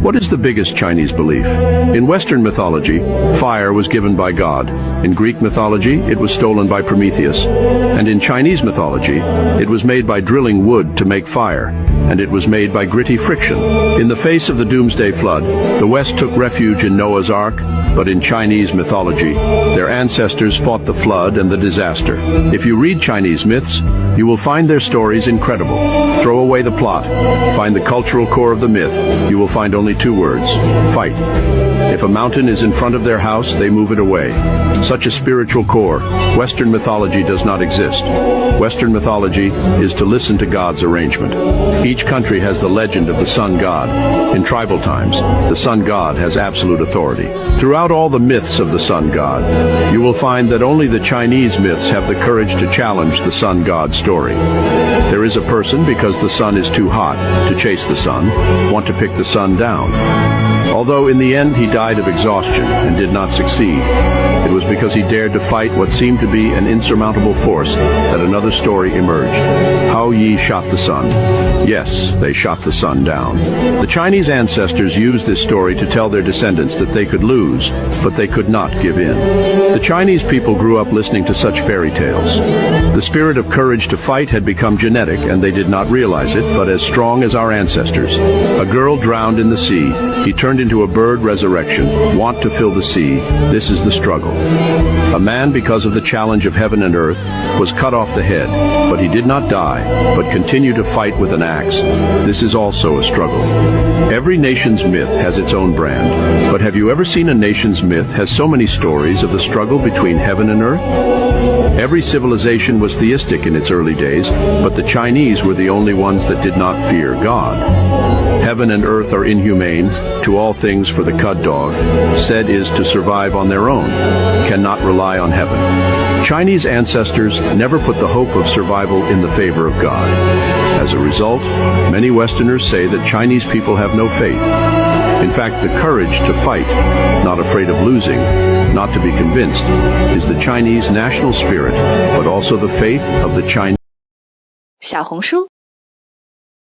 What is the biggest Chinese belief? In Western mythology, fire was given by God. In Greek mythology, it was stolen by Prometheus. And in Chinese mythology, it was made by drilling wood to make fire. And it was made by gritty friction. In the face of the Doomsday Flood, the West took refuge in Noah's Ark, but in Chinese mythology, their ancestors fought the flood and the disaster. If you read Chinese myths, you will find their stories incredible. Throw away the plot. Find the cultural core of the myth. You will find only two words: fight. If a mountain is in front of their house, they move it away. Such a spiritual core, Western mythology does not exist. Western mythology is to listen to God's arrangement. Each country has the legend of the sun god. In tribal times, the sun god has absolute authority. Throughout all the myths of the sun god, you will find that only the Chinese myths have the courage to challenge the sun god story. There is a person, because the sun is too hot to chase the sun, want to pick the sun down. Although in the end he died of exhaustion and did not succeed, it was because he dared to fight what seemed to be an insurmountable force that another story emerged. Hao Yi shot the sun. Yes, they shot the sun down. The Chinese ancestors used this story to tell their descendants that they could lose, but they could not give in. The Chinese people grew up listening to such fairy tales. The spirit of courage to fight had become genetic, and they did not realize it, but as strong as our ancestors. A girl drowned in the sea. He turned into a bird resurrection, want to fill the sea. This is the struggle. A man, because of the challenge of heaven and earth, was cut off the head, but he did not die, but continued to fight with an axe. This is also a struggle. Every nation's myth has its own brand, but have you ever seen a nation's myth has so many stories of the struggle between heaven and earth? Every civilization was theistic in its early days, but the Chinese were the only ones that did not fear God. Heaven and earth are inhumane, to all things for the cud dog, said is to survive on their own, cannot rely on heaven. Chinese ancestors never put the hope of survival in the favor of God. As a result, many Westerners say that Chinese people have no faith. In fact, the courage to fight, not afraid of losing, not to be convinced, is the Chinese national spirit, but also the faith of the Chinese. 小红书